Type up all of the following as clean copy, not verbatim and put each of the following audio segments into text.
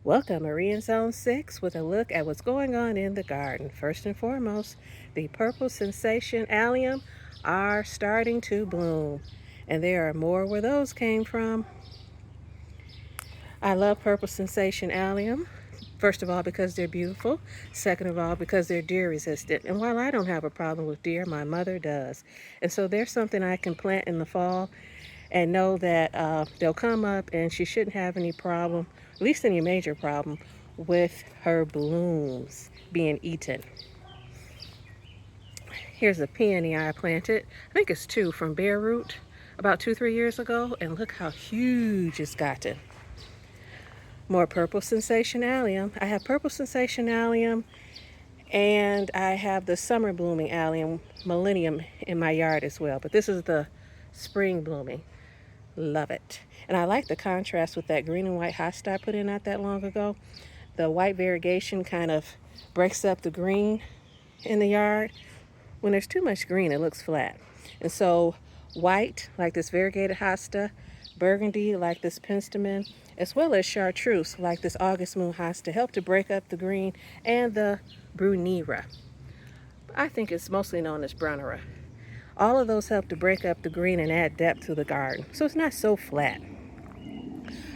Welcome, Marie in Zone 6, with a look at what's going on in the garden. First and foremost, the purple sensation allium are starting to bloom, and there are more where those came from. I love purple sensation allium. First of all, because they're beautiful. Second of all, because they're deer resistant. And while I don't have a problem with deer, my mother does. And so there's something I can plant in the fall and know that they'll come up and she shouldn't have any problem, at least any major problem, with her blooms being eaten. Here's a peony I planted. I think it's two from bare root about 2-3 years ago, and look how huge it's gotten. More purple sensation allium. I have purple sensation allium and I have the summer blooming allium millennium in my yard as well, but this is the spring blooming. Love it. And I like the contrast with that green and white hosta I put in not that long ago. The white variegation kind of breaks up the green in the yard. When there's too much green, it looks flat. And so white, like this variegated hosta, burgundy, like this penstemon, as well as chartreuse, like this August moon hosta, help to break up the green, and the brunera. I think it's mostly known as brunera. All of those help to break up the green and add depth to the garden, so it's not so flat.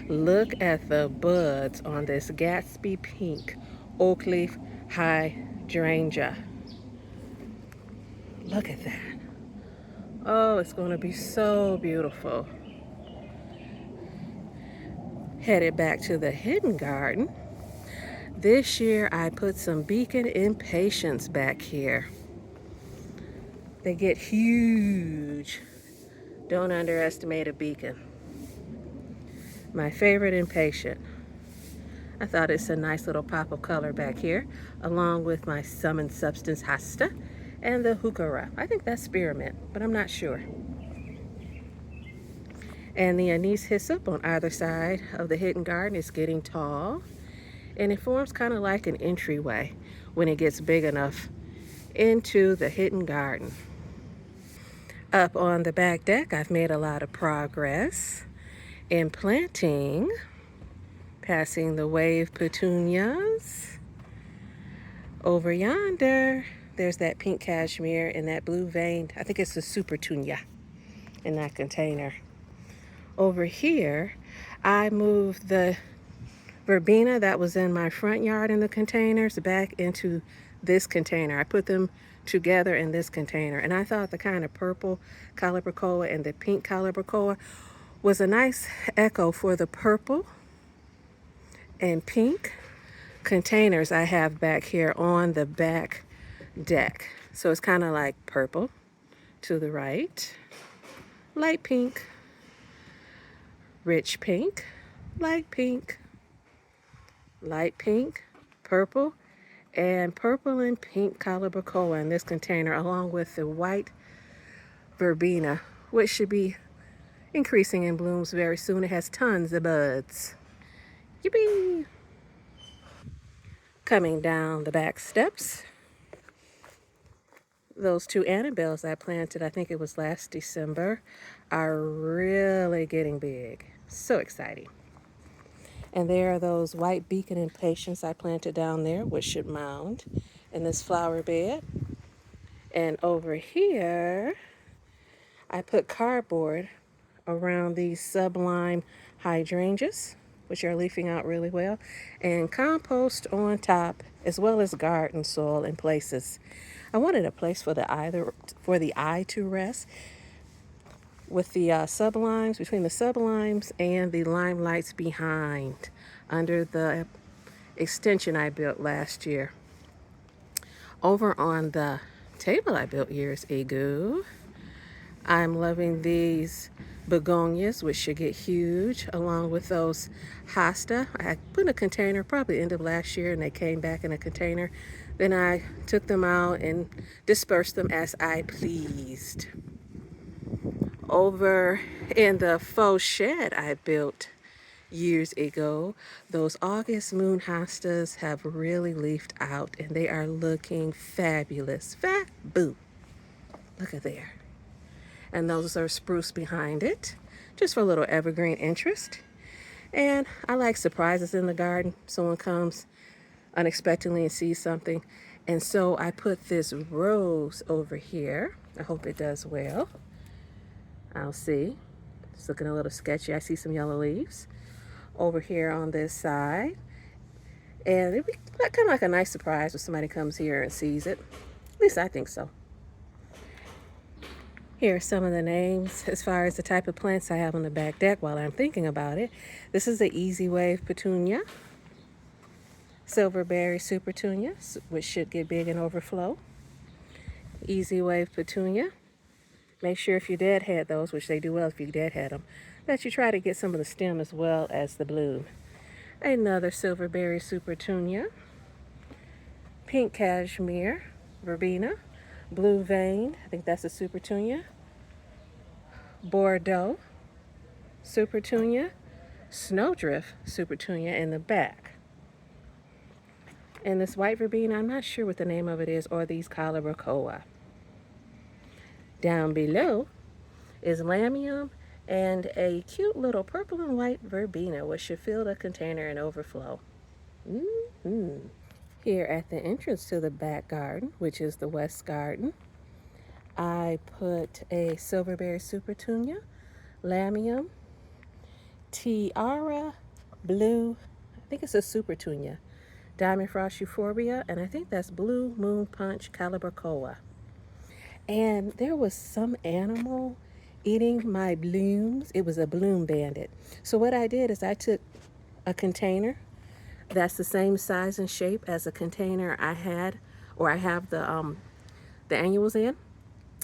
Look at the buds on this Gatsby pink oak leaf hydrangea. Look at that. Oh, it's going to be so beautiful. Headed back to the hidden garden. This year I put some beacon impatiens back here. They get huge. Don't underestimate a beacon. My favorite impatient. I thought it's a nice little pop of color back here, along with my Sum and Substance hosta and the heuchera. I think that's spearmint, but I'm not sure. And the anise hyssop on either side of the hidden garden is getting tall, and it forms kind of like an entryway when it gets big enough into the hidden garden. Up on the back deck, I've made a lot of progress in planting, passing the wave petunias. Over yonder, there's that pink cashmere and that blue vein. I think it's a super tunia in that container. Over here, I moved the verbena that was in my front yard in the containers back into this container. I put them together in this container, and I thought the kind of purple calibrachoa and the pink calibrachoa was a nice echo for the purple and pink containers I have back here on the back deck. So it's kind of like purple to the right, light pink, rich pink, light pink, light pink, purple, and purple and pink calibrachoa in this container, along with the white verbena, which should be increasing in blooms very soon. It has tons of buds. Yippee! Coming down the back steps, those two Annabelles I planted, I think it was last December, are really getting big. So exciting. And there are those white beacon impatiens I planted down there, which should mound in this flower bed. And over here, I put cardboard around these sublime hydrangeas, which are leafing out really well, and compost on top, as well as garden soil in places. I wanted a place for the eye to rest with the sublimes, between the sublimes and the limelights behind, under the extension I built last year. Over on the table I built years ago, I'm loving these begonias, which should get huge, along with those hosta. I put in a container probably end of last year, and they came back in a container. Then I took them out and dispersed them as I pleased. Over in the faux shed I built years ago, those August moon hostas have really leafed out, and they are looking fabulous. Fab-boo. Look at there. And those are spruce behind it, just for a little evergreen interest. And I like surprises in the garden. Someone comes unexpectedly and sees something. And so I put this rose over here. I hope it does well. I'll see. It's looking a little sketchy. I see some yellow leaves over here on this side. And it'd be kind of like a nice surprise when somebody comes here and sees it. At least I think so. Here are some of the names as far as the type of plants I have on the back deck while I'm thinking about it. This is the Easy Wave Petunia, Silverberry Supertunia, which should get big and overflow. Easy Wave Petunia. Make sure if you deadhead those, which they do well if you deadhead them, that you try to get some of the stem as well as the bloom. Another Silverberry Supertunia, Pink Cashmere, Verbena, Blue Vein, I think that's a Supertunia, Bordeaux Supertunia, Snowdrift Supertunia in the back. And this white verbena, I'm not sure what the name of it is, or these Calibrachoa. Down below is Allium and a cute little purple and white verbena, which should fill the container and overflow. Here at the entrance to the back garden, which is the west garden, I put a Silverberry Supertunia, Allium, Tiara Blue, I think it's a Supertunia, Diamond Frost Euphorbia, and I think that's Blue Moon Punch Calibrachoa. And there was some animal eating my blooms. It was a bloom bandit. So what I did is I took a container that's the same size and shape as a container I had, or I have the annuals in,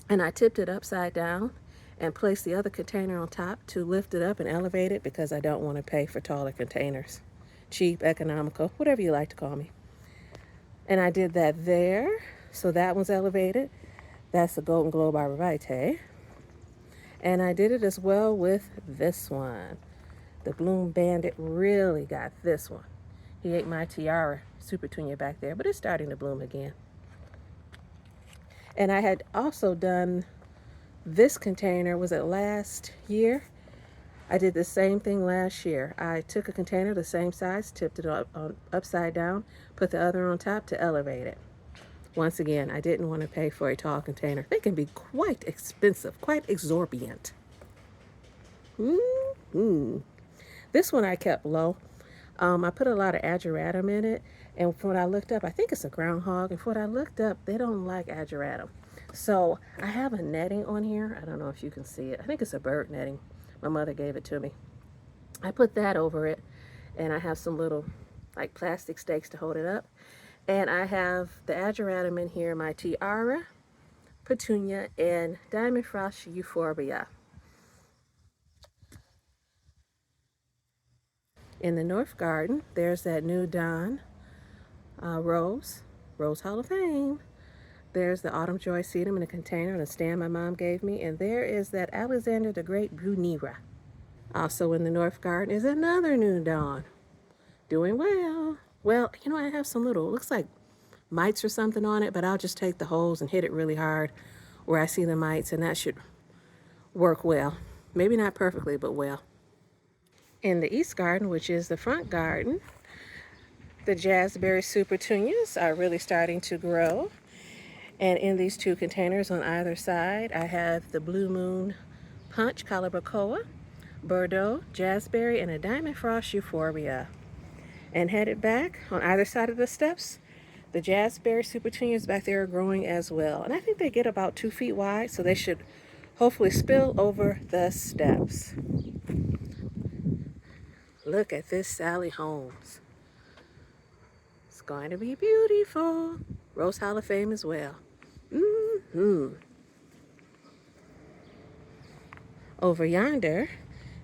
and I tipped it upside down and placed the other container on top to lift it up and elevate it, because I don't want to pay for taller containers. Cheap, economical, whatever you like to call me. And I did that there, so that one's elevated. That's the Golden Globe Arborvitae. And I did it as well with this one. The Bloom Bandit really got this one. He ate my Tiara Supertunia back there, but it's starting to bloom again. And I had also done this container, was it last year? I did the same thing last year. I took a container the same size, tipped it upside down, put the other on top to elevate it. Once again, I didn't want to pay for a tall container. They can be quite expensive, quite exorbitant. This one I kept low. I put a lot of ageratum in it, and from what I looked up, I think it's a groundhog, and from what I looked up, they don't like ageratum. So I have a netting on here. I don't know if you can see it. I think it's a bird netting. My mother gave it to me. I put that over it, and I have some little like plastic stakes to hold it up. And I have the ageratum in here, my Tiara, Petunia, and Diamond Frost Euphorbia. In the North Garden, there's that new Dawn Rose Hall of Fame. There's the Autumn Joy Sedum in a container and a stand my mom gave me. And there is that Alexander the Great Brunera. Also in the North Garden is another new Dawn. Doing well. Well, you know, I have some little, looks like mites or something on it, but I'll just take the holes and hit it really hard where I see the mites, and that should work well. Maybe not perfectly, but well. In the East Garden, which is the front garden, the Jazzberry Supertunias are really starting to grow. And in these two containers on either side, I have the Blue Moon Punch Calibrachoa, Bordeaux Jazzberry, and a Diamond Frost Euphorbia. And headed back on either side of the steps, the Jazzberry Supertunias back there are growing as well. And I think they get about 2 feet wide, so they should hopefully spill over the steps. Look at this Sally Holmes. It's going to be beautiful. Rose Hall of Fame as well. Over yonder,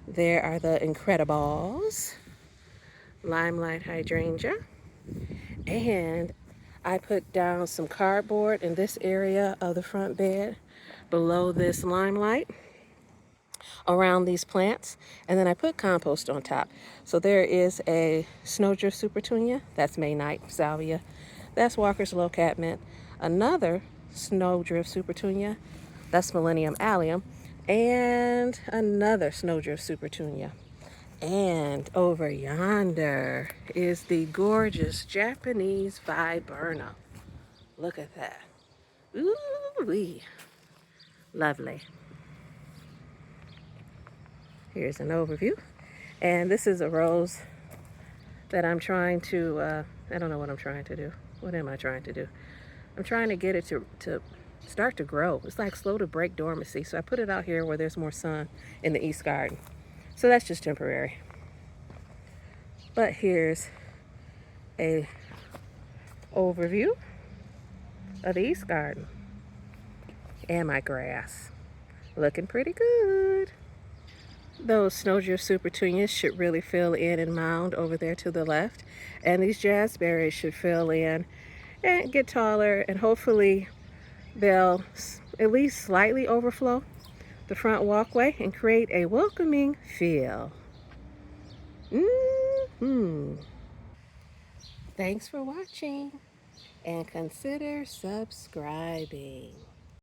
there are the Incredibles, Limelight Hydrangea, and I put down some cardboard in this area of the front bed below this Limelight around these plants, and then I put compost on top. So there is a Snowdrift Supertunia, that's Maynite Salvia, that's Walker's Lowcat Mint, another Snowdrift Supertunia, that's Millennium Allium, and another Snowdrift Supertunia, And over yonder is the gorgeous Japanese Verbena. Look at that. Ooh-wee. Lovely. Here's an overview. And this is a rose that I'm trying to, I don't know what I'm trying to do. What am I trying to do? I'm trying to get it to start to grow. It's like slow to break dormancy. So I put it out here where there's more sun in the east garden. So that's just temporary. But here's a overview of the east garden and my grass. Looking pretty good. Those snowdrift super petunias should really fill in and mound over there to the left. And these jazzberries should fill in and get taller, and hopefully they'll at least slightly overflow the front walkway and create a welcoming feel. Thanks for watching and consider subscribing.